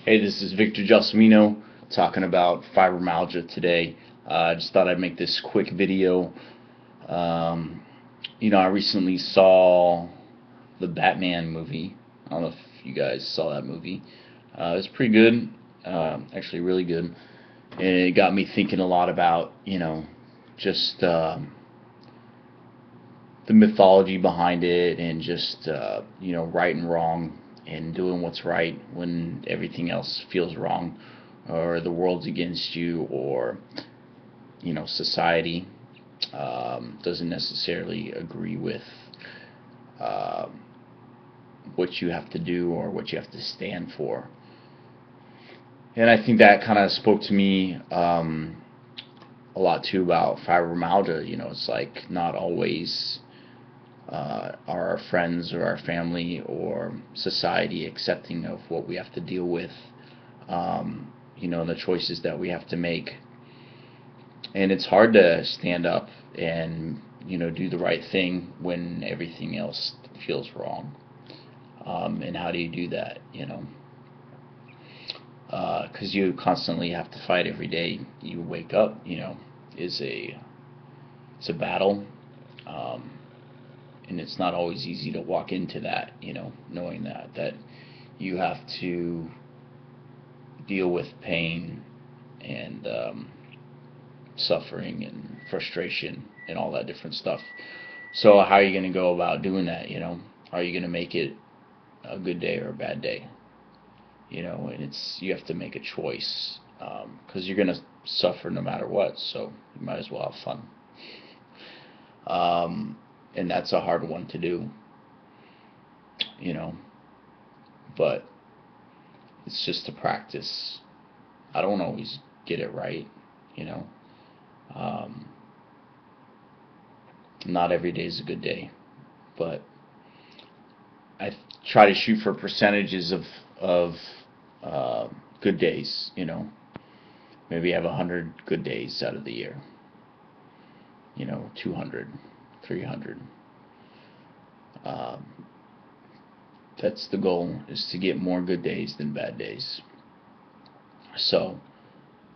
Hey, this is Victor Gelsomino talking about fibromyalgia today. I just thought I'd make this quick video. Um, I recently saw the Batman movie. I don't know if you guys saw that movie. It was pretty good, actually really good. And it got me thinking a lot about, just the mythology behind it and just, right and wrong and doing what's right when everything else feels wrong or the world's against you or, society doesn't necessarily agree with um, what you have to do or what you have to stand for. And I think that kind of spoke to me a lot too about fibromyalgia. It's like not always are our friends or our family or society accepting of what we have to deal with, the choices that we have to make. And it's hard to stand up and, do the right thing when everything else feels wrong. And how do you do that, Because you constantly have to fight every day you wake up, is it's a battle. Um, and it's not always easy to walk into that, knowing that you have to deal with pain and suffering and frustration and all that different stuff. So how are you going to go about doing that? Are you going to make it a good day or a bad day? And you have to make a choice because you're going to suffer no matter what. So you might as well have fun. And that's a hard one to do, you know, but it's just a practice. I don't always get it right, you know. Um, Not every day is a good day, but I try to shoot for percentages of uh, good days, Maybe have 100 good days out of the year, 200, 300. Um, that's the goal, is to get more good days than bad days. So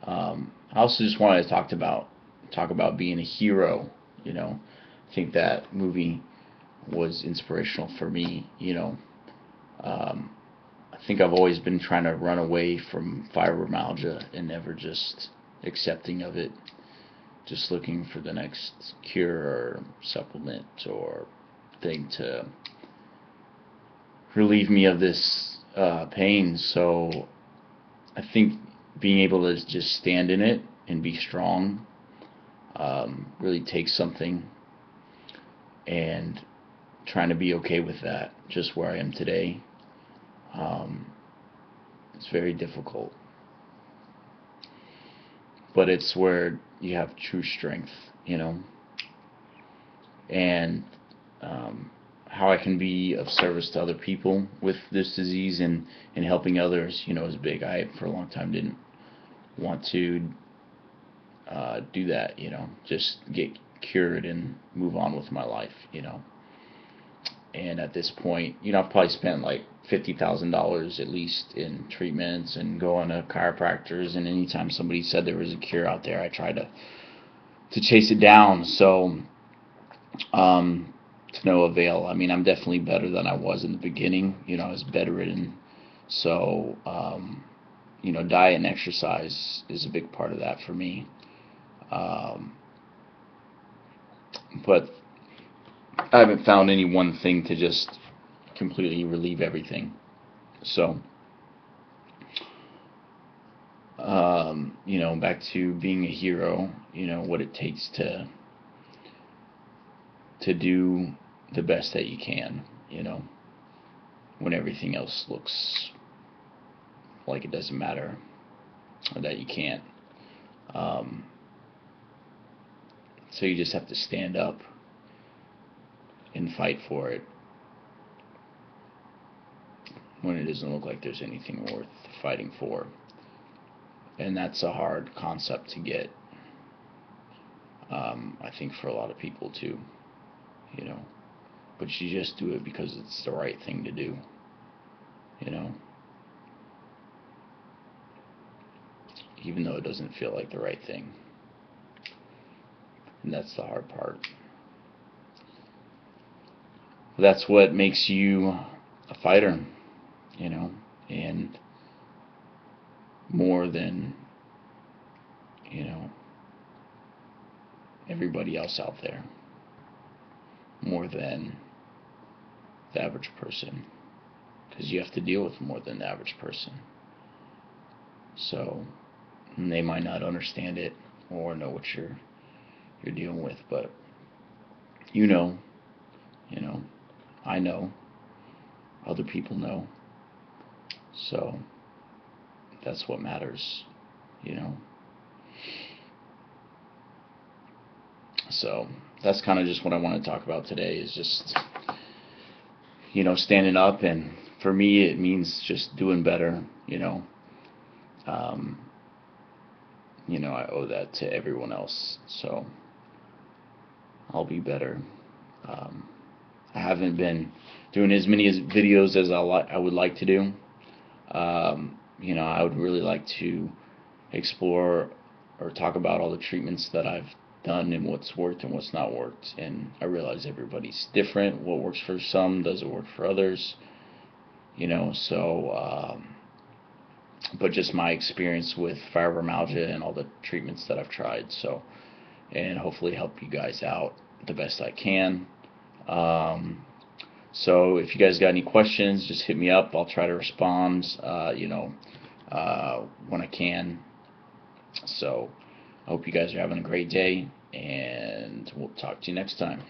I also just wanted to talk about being a hero. I think that movie was inspirational for me. Um, I think I've always been trying to run away from fibromyalgia and never just accepting of it, just looking for the next cure or supplement or thing to relieve me of this pain. So I think being able to just stand in it and be strong really takes something, and trying to be okay with that, just where I am today. Um, it's very difficult, but it's where you have true strength, and how I can be of service to other people with this disease and helping others, is big. I, for a long time, didn't want to do that, just get cured and move on with my life, And at this point, I've probably spent like $50,000 at least in treatments and going to chiropractors. And anytime somebody said there was a cure out there, I tried to chase it down. So to no avail. I mean, I'm definitely better than I was in the beginning. I was bedridden. So diet and exercise is a big part of that for me. Um, but I haven't found any one thing to just completely relieve everything. So, back to being a hero, what it takes to do the best that you can, when everything else looks like it doesn't matter or that you can't. Um, so you just have to stand up and fight for it when it doesn't look like there's anything worth fighting for. And that's a hard concept to get, I think, for a lot of people too, you know. But you just do it because it's the right thing to do, you know. even though it doesn't feel like the right thing. And that's the hard part. That's what makes you a fighter, you know, and more than, you know, everybody else out there, more than the average person, because you have to deal with more than the average person. So they might not understand it or know what you're dealing with, but you know, I know, other people know. So that's what matters, you know. So that's kind of just what I want to talk about today, is just, standing up. And for me, it means just doing better, um, I owe that to everyone else. So I'll be better. I haven't been doing as many videos as I would like to do. I would really like to explore or talk about all the treatments that I've done and what's worked and what's not worked. And I realize everybody's different. What works for some doesn't work for others. But just my experience with fibromyalgia and all the treatments that I've tried. So, and hopefully help you guys out the best I can. So if you guys got any questions, just hit me up. I'll try to respond, when I can. So I hope you guys are having a great day, and we'll talk to you next time.